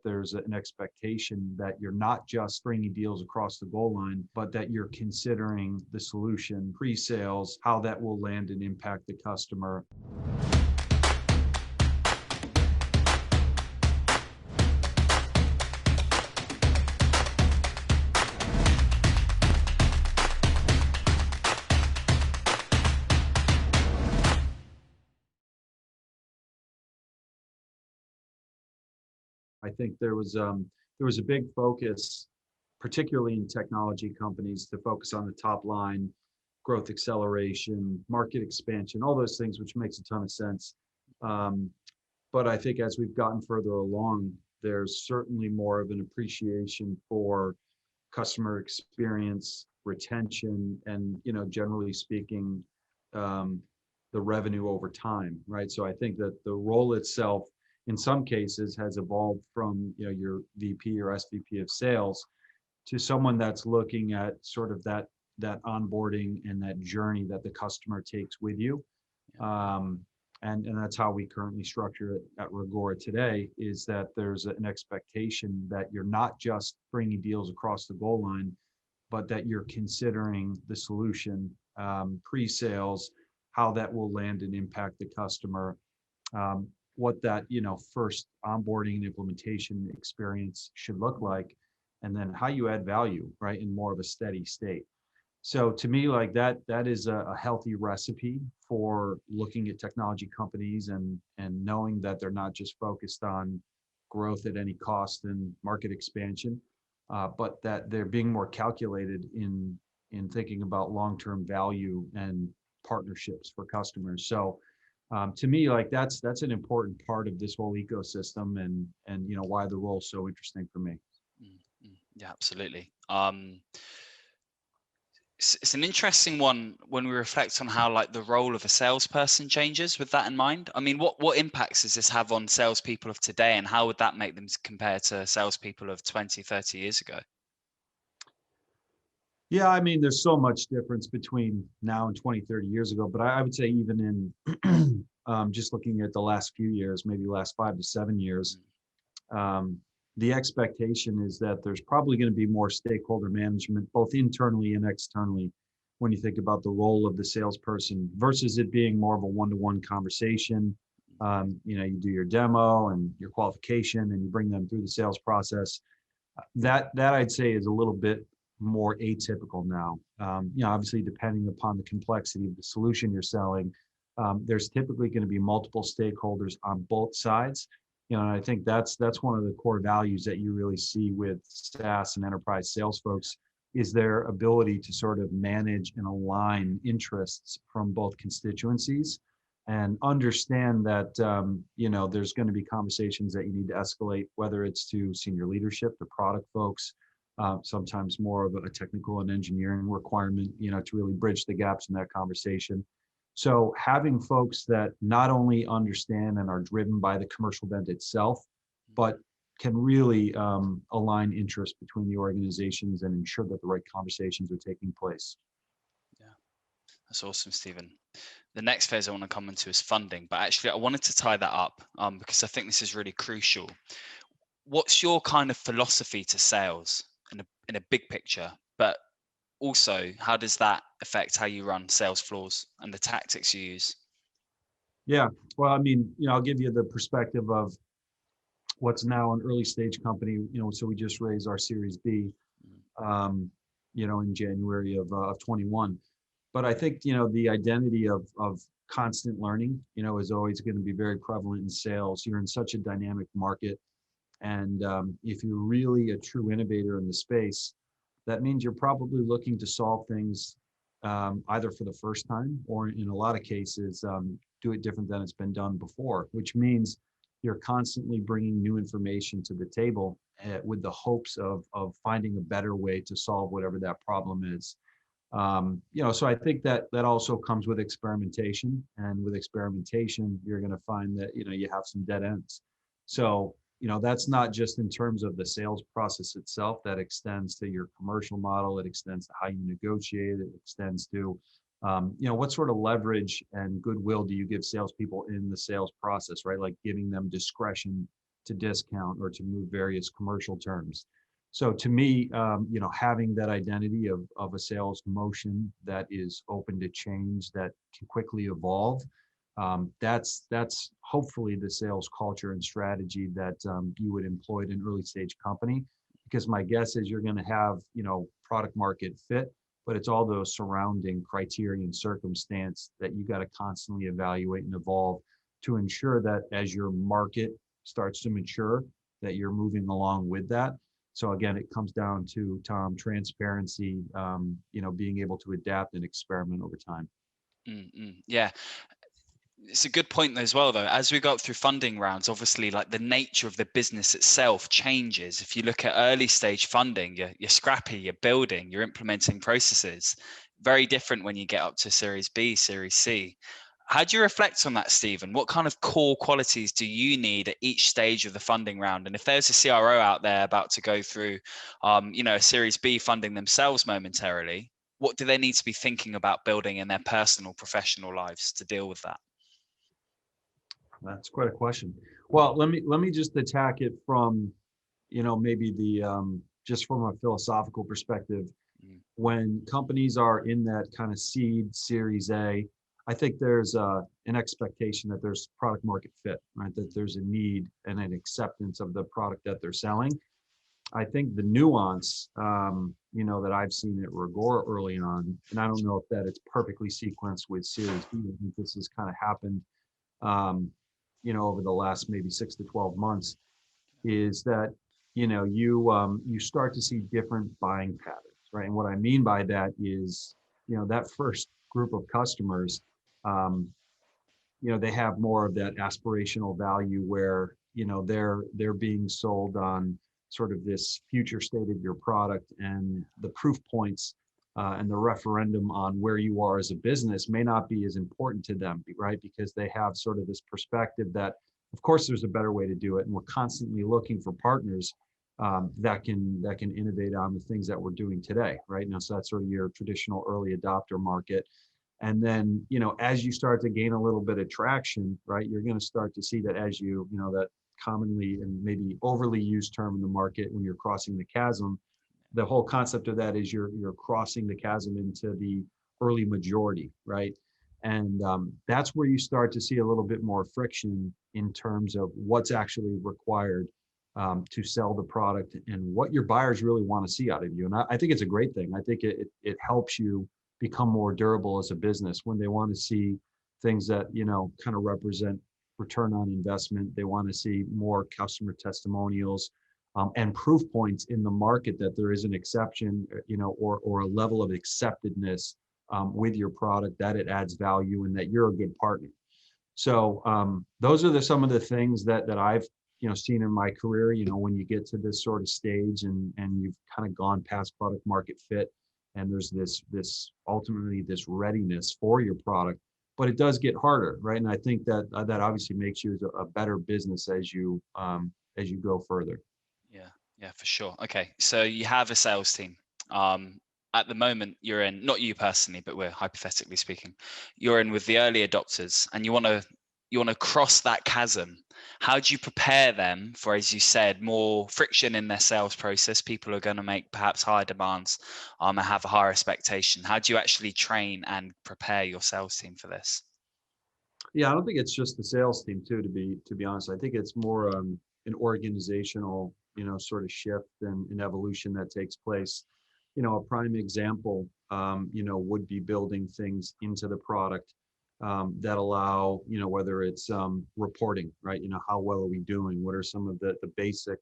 there's an expectation that you're not just bringing deals across the goal line, but that you're considering the solution, pre-sales, how that will land and impact the customer. I think there was a big focus, particularly in technology companies, to focus on the top line, growth acceleration, market expansion, all those things, which makes a ton of sense. But I think as we've gotten further along, there's certainly more of an appreciation for customer experience, retention, and generally speaking, the revenue over time, right? So I think that the role itself, in some cases, has evolved from your VP or SVP of sales to someone that's looking at sort of that onboarding and that journey that the customer takes with you. And that's how we currently structure it at Regora today, is that there's an expectation that you're not just bringing deals across the goal line, but that you're considering the solution, pre-sales, how that will land and impact the customer, what that first onboarding and implementation experience should look like, and then how you add value, right, in more of a steady state. So to me, like that is a healthy recipe for looking at technology companies and knowing that they're not just focused on growth at any cost and market expansion, but that they're being more calculated in thinking about long-term value and partnerships for customers. So to me, like that's an important part of this whole ecosystem, and why the role is so interesting for me. Yeah, absolutely. It's an interesting one when we reflect on how like the role of a salesperson changes with that in mind. I mean, what impacts does this have on salespeople of today, and how would that make them compare to salespeople of 20, 30 years ago? Yeah, I mean, there's so much difference between now and 20, 30 years ago, but I would say even in just looking at the last few years, maybe last 5 to 7 years, the expectation is that there's probably going to be more stakeholder management, both internally and externally, when you think about the role of the salesperson versus it being more of a one-to-one conversation. You do your demo and your qualification, and you bring them through the sales process. That I'd say is a little bit more atypical now. Obviously, depending upon the complexity of the solution you're selling, there's typically going to be multiple stakeholders on both sides. And I think that's one of the core values that you really see with SaaS and enterprise sales folks, is their ability to sort of manage and align interests from both constituencies, and understand that there's going to be conversations that you need to escalate, whether it's to senior leadership, to product folks, sometimes more of a technical and engineering requirement, to really bridge the gaps in that conversation. So having folks that not only understand and are driven by the commercial bent itself, but can really align interests between the organizations and ensure that the right conversations are taking place. Yeah, that's awesome, Stephen. The next phase I want to come into is funding, but actually I wanted to tie that up because I think this is really crucial. What's your kind of philosophy to sales in a big picture, but also how does that affect how you run sales floors and the tactics you use? Yeah, well, I mean, I'll give you the perspective of what's now an early stage company. So we just raised our Series B, in January of 21. But I think the identity of constant learning, is always going to be very prevalent in sales. You're in such a dynamic market, and if you're really a true innovator in the space, that means you're probably looking to solve things either for the first time, or in a lot of cases, do it different than it's been done before, which means you're constantly bringing new information to the table with the hopes of finding a better way to solve whatever that problem is. So I think that also comes with experimentation, and with experimentation, you're going to find that, you have some dead ends. So, that's not just in terms of the sales process itself. That extends to your commercial model. It extends to how you negotiate. It extends to, what sort of leverage and goodwill do you give salespeople in the sales process, right? Like giving them discretion to discount or to move various commercial terms. So to me, having that identity of a sales motion that is open to change, that can quickly evolve, that's hopefully the sales culture and strategy that you would employ in an early stage company. Because my guess is you're going to have, product market fit, but it's all those surrounding criteria and circumstance that you got to constantly evaluate and evolve to ensure that as your market starts to mature, that you're moving along with that. So again, it comes down to, Tom, transparency, being able to adapt and experiment over time. Yeah, it's a good point as well, though. As we go up through funding rounds, obviously, like the nature of the business itself changes. If you look at early stage funding, you're scrappy, you're building, you're implementing processes. Very different when you get up to Series B, Series C. How do you reflect on that, Stephen? What kind of core qualities do you need at each stage of the funding round? And if there's a CRO out there about to go through, a Series B funding themselves momentarily, what do they need to be thinking about building in their personal, professional lives to deal with that? That's quite a question. Well, let me just attack it from, maybe the just from a philosophical perspective. When companies are in that kind of seed Series A, I think there's an expectation that there's product market fit, right? That there's a need and an acceptance of the product that they're selling. I think the nuance, that I've seen at Rigor early on, and I don't know if that it's perfectly sequenced with Series B. I think this has kind of happened, over the last maybe 6 to 12 months, is that you start to see different buying patterns, right? And what I mean by that is, that first group of customers, they have more of that aspirational value where, they're being sold on sort of this future state of your product, and the proof points and the referendum on where you are as a business may not be as important to them, right? Because they have sort of this perspective that, of course, there's a better way to do it, and we're constantly looking for partners that can innovate on the things that we're doing today, right? Now, so that's sort of your traditional early adopter market. And then, as you start to gain a little bit of traction, right, you're going to start to see that as that commonly and maybe overly used term in the market, when you're crossing the chasm, the whole concept of that is you're crossing the chasm into the early majority, right? And that's where you start to see a little bit more friction in terms of what's actually required to sell the product and what your buyers really want to see out of you. And I think it's a great thing. I think it helps you become more durable as a business when they want to see things that, kind of represent return on investment. They want to see more customer testimonials and proof points in the market that there is an exception, or a level of acceptedness with your product, that it adds value and that you're a good partner. So those are some of the things that I've seen in my career. When you get to this sort of stage and you've kind of gone past product market fit, and there's this ultimately this readiness for your product, but it does get harder, right? And I think that obviously makes you a better business as you go further. Yeah, for sure. Okay, so you have a sales team. At the moment, you're in, not you personally, but we're hypothetically speaking, you're in with the early adopters, and you want to cross that chasm. How do you prepare them for, as you said, more friction in their sales process? People are going to make perhaps higher demands, and have a higher expectation. How do you actually train and prepare your sales team for this? Yeah, I don't think it's just the sales team too, to be honest. I think it's more an organizational, sort of shift and evolution that takes place. A prime example, would be building things into the product that allow, whether it's reporting, right? How well are we doing? What are some of the basic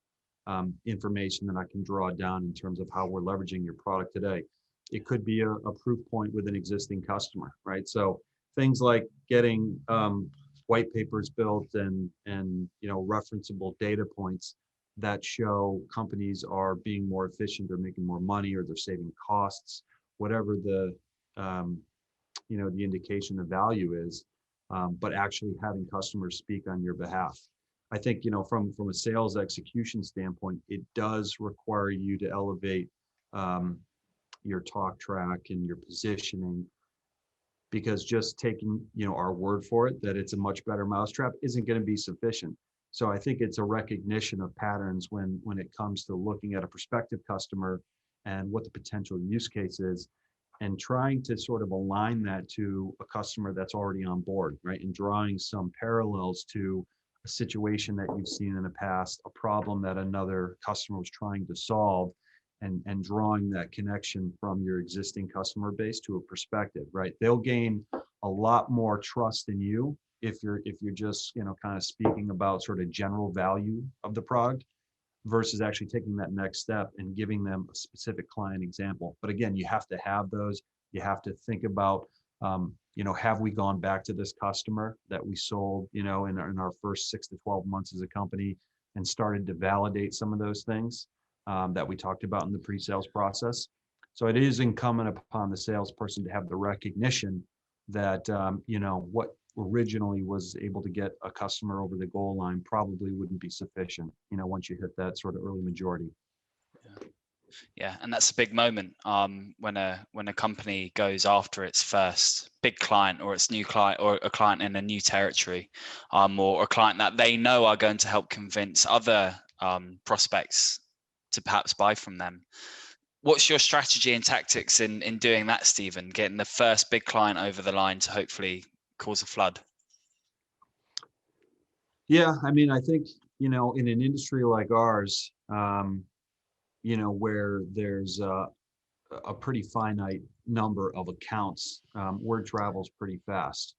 information that I can draw down in terms of how we're leveraging your product today? It could be a proof point with an existing customer, right? So things like getting white papers built and referenceable data points that show companies are being more efficient, they're making more money, or they're saving costs, whatever the the indication of value is, but actually having customers speak on your behalf. I think from a sales execution standpoint, it does require you to elevate your talk track and your positioning, because just taking our word for it that it's a much better mousetrap isn't going to be sufficient. So I think it's a recognition of patterns when it comes to looking at a prospective customer and what the potential use case is, and trying to sort of align that to a customer that's already on board, right? And drawing some parallels to a situation that you've seen in the past, a problem that another customer was trying to solve, and drawing that connection from your existing customer base to a perspective, right? They'll gain a lot more trust in you if you're just, kind of speaking about sort of general value of the product versus actually taking that next step and giving them a specific client example. But again, you have to have those. You have to think about, have we gone back to this customer that we sold, in our first 6 to 12 months as a company, and started to validate some of those things that we talked about in the pre-sales process. So it is incumbent upon the salesperson to have the recognition that, what originally was able to get a customer over the goal line probably wouldn't be sufficient, once you hit that sort of early majority. Yeah, and that's a big moment when a company goes after its first big client, or its new client, or a client in a new territory, or a client that they know are going to help convince other prospects to perhaps buy from them. What's your strategy and tactics in doing that, Stephen? Getting the first big client over the line to hopefully cause a flood? Yeah, I mean, I think, in an industry like ours, where there's a pretty finite number of accounts, word travels pretty fast.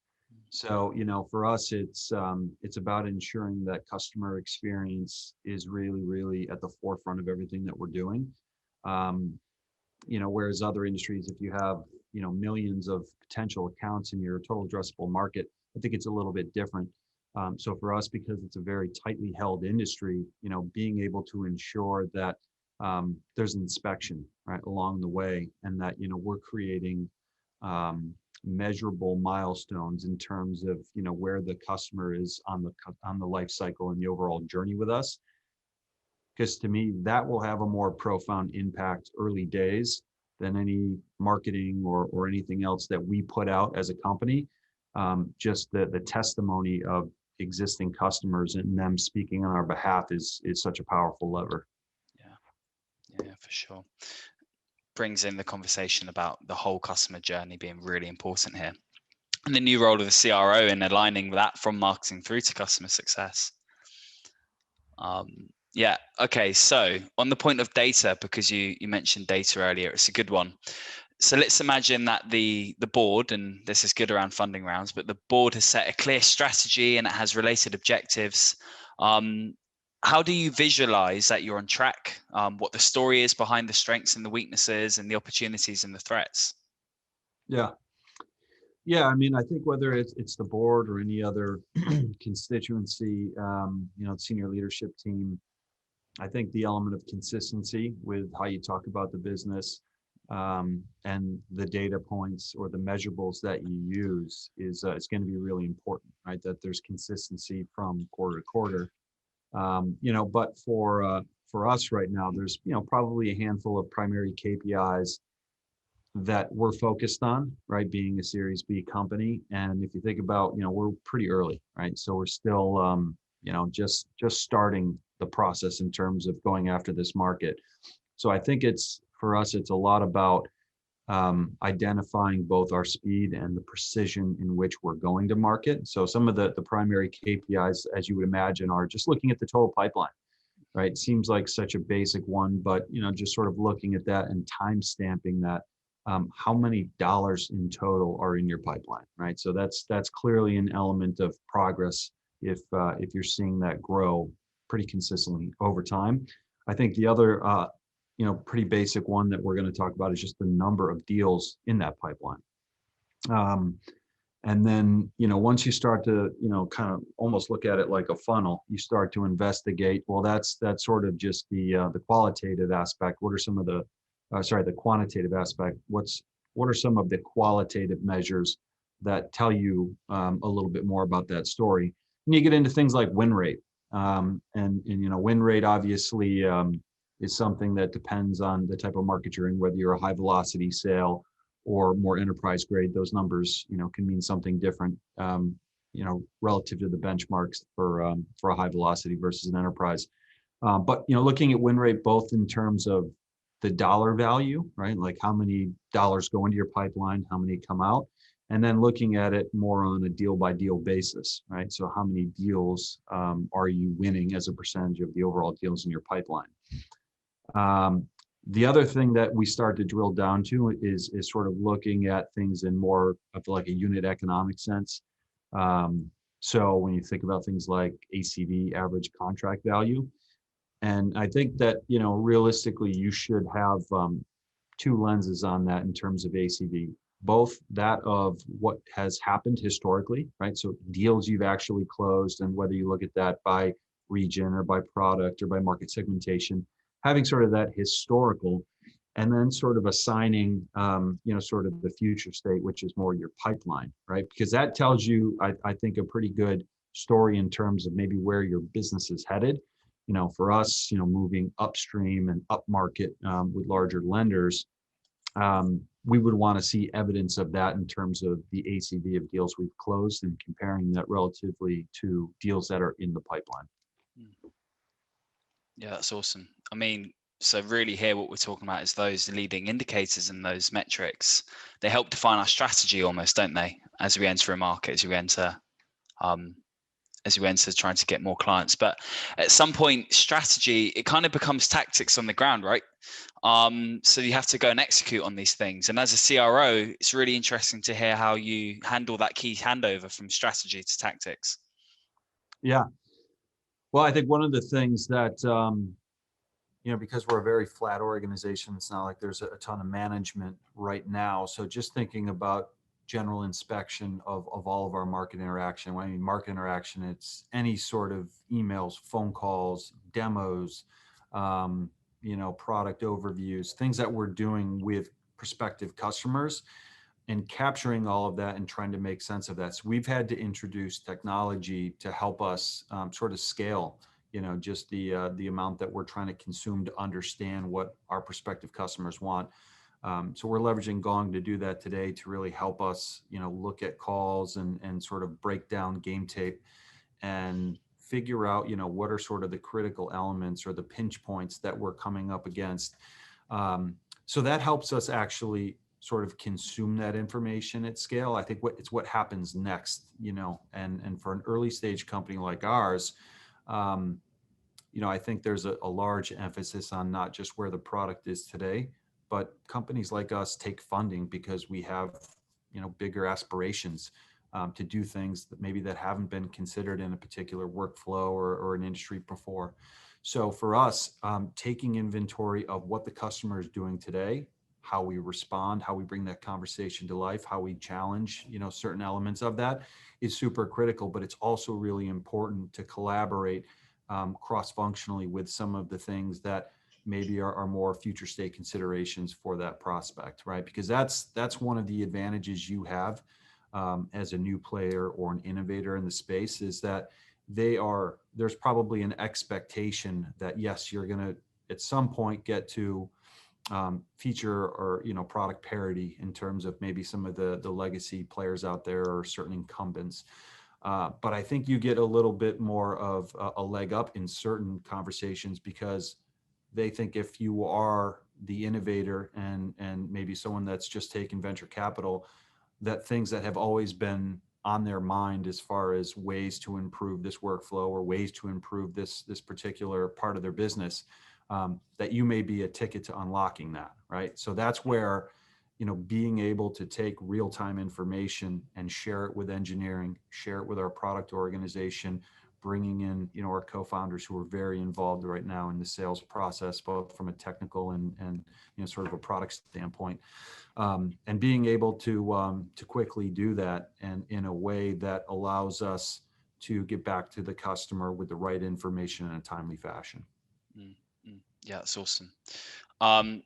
So, for us, it's about ensuring that customer experience is really, really at the forefront of everything that we're doing. Whereas other industries, if you have, millions of potential accounts in your total addressable market, I think it's a little bit different. So for us, because it's a very tightly held industry, being able to ensure that there's an inspection right along the way, and that, we're creating measurable milestones in terms of, where the customer is on the life cycle and the overall journey with us. Because to me, that will have a more profound impact early days than any marketing or anything else that we put out as a company. Just the testimony of existing customers and them speaking on our behalf is such a powerful lever. Yeah, for sure. Brings in the conversation about the whole customer journey being really important here, and the new role of the CRO in aligning that from marketing through to customer success. Yeah. Okay. So on the point of data, because you mentioned data earlier, it's a good one. So let's imagine that the board, and this is good around funding rounds, but the board has set a clear strategy and it has related objectives. How do you visualize that you're on track? What the story is behind the strengths and the weaknesses and the opportunities and the threats? Yeah. Yeah, I mean, I think whether it's the board or any other constituency, senior leadership team, I think the element of consistency with how you talk about the business, and the data points or the measurables that you use is going to be really important, right? That there's consistency from quarter to quarter. But for us right now, there's probably a handful of primary KPIs that we're focused on, right? Being a Series B company, and if you think about, we're pretty early, right? So we're still, just starting the process in terms of going after this market. So I think for us, it's a lot about identifying both our speed and the precision in which we're going to market. So some of the primary KPIs, as you would imagine, are just looking at the total pipeline, right? It seems like such a basic one, but just sort of looking at that and time stamping that. How many dollars in total are in your pipeline, right? So that's clearly an element of progress if you're seeing that grow pretty consistently over time. I think the other pretty basic one that we're going to talk about is just the number of deals in that pipeline. And then, once you start to, kind of almost look at it like a funnel, you start to investigate, well, that's sort of just the qualitative aspect. What are some of the quantitative aspect? What are some of the qualitative measures that tell you a little bit more about that story? And you get into things like win rate. And win rate obviously is something that depends on the type of market you're in, whether you're a high velocity sale or more enterprise grade. Those numbers, can mean something different. relative to the benchmarks for a high velocity versus an enterprise. But looking at win rate both in terms of the dollar value, right? Like how many dollars go into your pipeline, how many come out, and then looking at it more on a deal by deal basis, right? So how many deals are you winning as a percentage of the overall deals in your pipeline? The other thing that we start to drill down to is sort of looking at things in more of like a unit economic sense. So when you think about things like ACV, average contract value, and I think that, realistically, you should have two lenses on that in terms of ACV, both that of what has happened historically, right? So deals you've actually closed, and whether you look at that by region or by product or by market segmentation, having sort of that historical, and then sort of assigning, sort of the future state, which is more your pipeline, right? Because that tells you, I think, a pretty good story in terms of maybe where your business is headed. For us, moving upstream and upmarket with larger lenders, we would want to see evidence of that in terms of the ACV of deals we've closed and comparing that relatively to deals that are in the pipeline. Yeah, that's awesome. I mean, so really here what we're talking about is those leading indicators and those metrics. They help define our strategy almost, don't they? As we enter a market, as we enter trying to get more clients. But at some point, strategy, it kind of becomes tactics on the ground, right? So you have to go and execute on these things. And as a CRO, it's really interesting to hear how you handle that key handover from strategy to tactics. Yeah. Well, I think one of the things that, because we're a very flat organization, it's not like there's a ton of management right now. So just thinking about general inspection of all of our market interaction. When I mean market interaction, it's any sort of emails, phone calls, demos, product overviews, things that we're doing with prospective customers, and capturing all of that and trying to make sense of that. So we've had to introduce technology to help us sort of scale, just the amount that we're trying to consume to understand what our prospective customers want. So we're leveraging Gong to do that today to really help us, look at calls and sort of break down game tape and figure out, what are sort of the critical elements or the pinch points that we're coming up against. So that helps us actually sort of consume that information at scale. I think what happens next, and for an early stage company like ours, I think there's a large emphasis on not just where the product is today, but companies like us take funding because we have, bigger aspirations to do things that haven't been considered in a particular workflow or an industry before. So for us, taking inventory of what the customer is doing today, how we respond, how we bring that conversation to life, how we challenge, certain elements of that is super critical, but it's also really important to collaborate cross-functionally with some of the things that maybe are more future state considerations for that prospect, right? Because that's one of the advantages you have as a new player or an innovator in the space, is that there's probably an expectation that, yes, you're going to at some point get to feature or product parity in terms of maybe some of the legacy players out there or certain incumbents. But I think you get a little bit more of a leg up in certain conversations because they think if you are the innovator and maybe someone that's just taken venture capital, that things that have always been on their mind as far as ways to improve this workflow or ways to improve this particular part of their business, that you may be a ticket to unlocking that, right? So that's where, being able to take real-time information and share it with engineering, share it with our product organization, bringing in, our co-founders who are very involved right now in the sales process, both from a technical and sort of a product standpoint, and being able to quickly do that and in a way that allows us to get back to the customer with the right information in a timely fashion. Yeah, that's awesome.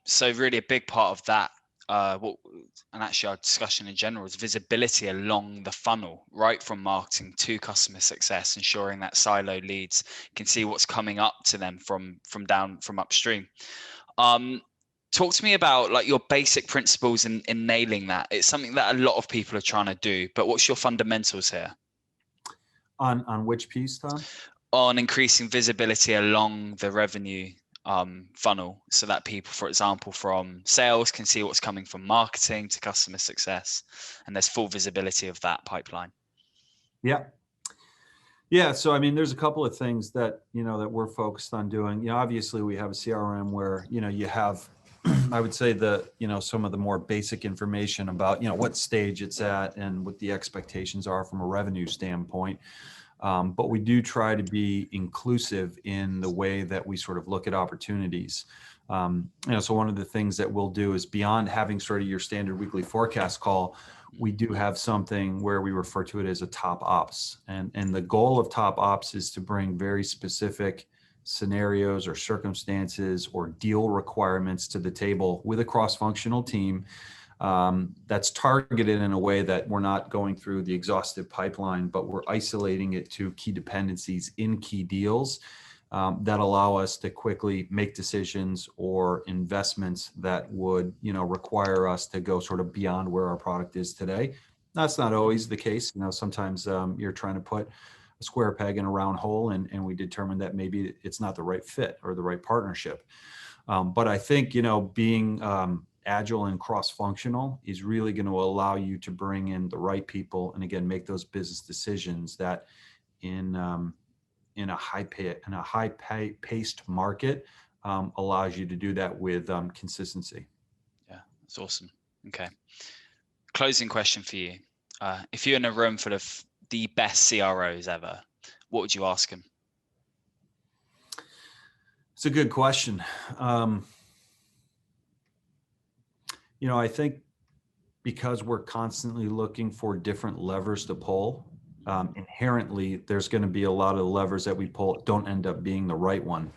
So really a big part of that, and actually our discussion in general, is visibility along the funnel, right from marketing to customer success, ensuring that silo leads can see what's coming up to them from upstream. Talk to me about like your basic principles in nailing that. It's something that a lot of people are trying to do, but what's your fundamentals here? On which piece, Tom? On increasing visibility along the revenue funnel, so that people, for example, from sales can see what's coming from marketing to customer success, and there's full visibility of that pipeline. Yeah. Yeah. So, I mean, there's a couple of things that, that we're focused on doing. Obviously we have a CRM where, you have, I would say some of the more basic information about, what stage it's at and what the expectations are from a revenue standpoint. But we do try to be inclusive in the way that we sort of look at opportunities. So one of the things that we'll do is, beyond having sort of your standard weekly forecast call, we do have something where we refer to it as a top ops. And the goal of top ops is to bring very specific scenarios or circumstances or deal requirements to the table with a cross-functional team that's targeted in a way that we're not going through the exhaustive pipeline, but we're isolating it to key dependencies in key deals that allow us to quickly make decisions or investments that would, require us to go sort of beyond where our product is today. That's not always the case. Sometimes you're trying to put a square peg in a round hole, and we determine that maybe it's not the right fit or the right partnership. But I think, being agile and cross-functional is really going to allow you to bring in the right people, and again, make those business decisions that in a high-paced market allows you to do that with consistency. Yeah, that's awesome. Okay. Closing question for you. If you're in a room full of the best CROs ever, what would you ask them? It's a good question. I think because we're constantly looking for different levers to pull, inherently there's going to be a lot of the levers that we pull don't end up being the right one.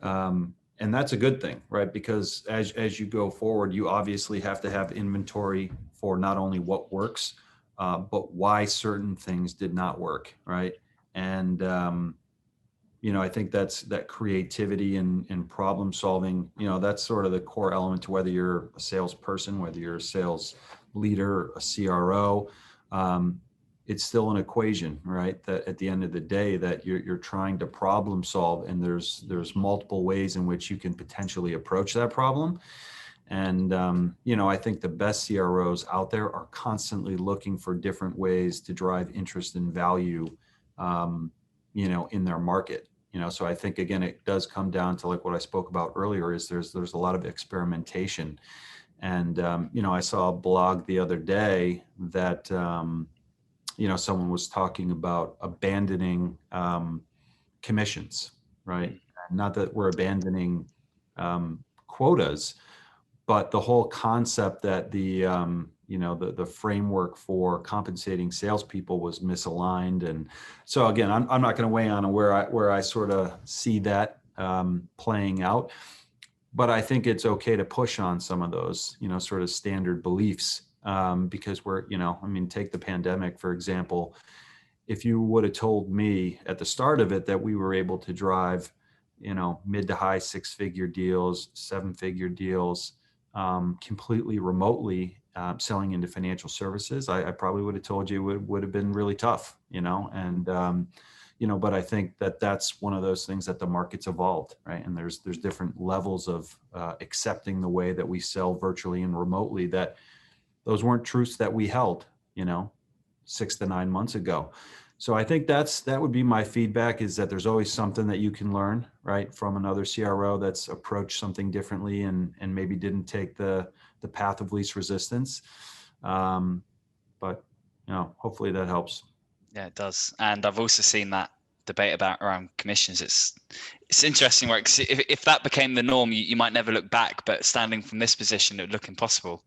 And that's a good thing, right? Because as you go forward, you obviously have to have inventory for not only what works, but why certain things did not work, right? And I think that creativity and problem solving, that's sort of the core element to whether you're a salesperson, whether you're a sales leader, a CRO. It's still an equation, right? That at the end of the day, that you're trying to problem solve, and there's multiple ways in which you can potentially approach that problem. And I think the best CROs out there are constantly looking for different ways to drive interest and value, in their market. So I think, again, it does come down to like what I spoke about earlier, is there's a lot of experimentation. And, I saw a blog the other day that, someone was talking about abandoning commissions, right? Not that we're abandoning quotas, but the whole concept that the framework for compensating salespeople was misaligned. And so again, I'm not going to weigh on where I sort of see that playing out, but I think it's okay to push on some of those, sort of standard beliefs, because we're, take the pandemic, for example. If you would have told me at the start of it that we were able to drive, mid to high 6-figure deals, 7-figure deals, completely remotely, selling into financial services, I probably would have told you it would have been really tough, and, but I think that's one of those things that the market's evolved, right? And there's different levels of accepting the way that we sell virtually and remotely, that those weren't truths that we held, 6 to 9 months ago. So I think that would be my feedback, is that there's always something that you can learn, right, from another CRO that's approached something differently and maybe didn't take the path of least resistance. But hopefully that helps. Yeah, it does. And I've also seen that debate around commissions. It's interesting, right? 'Cause if that became the norm, you might never look back, but standing from this position, it would look impossible.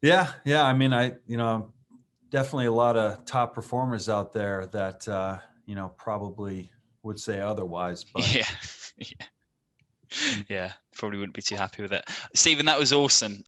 Yeah. Yeah. I mean, definitely a lot of top performers out there that, probably would say otherwise, but Yeah. Probably wouldn't be too happy with it. Stephen, that was awesome.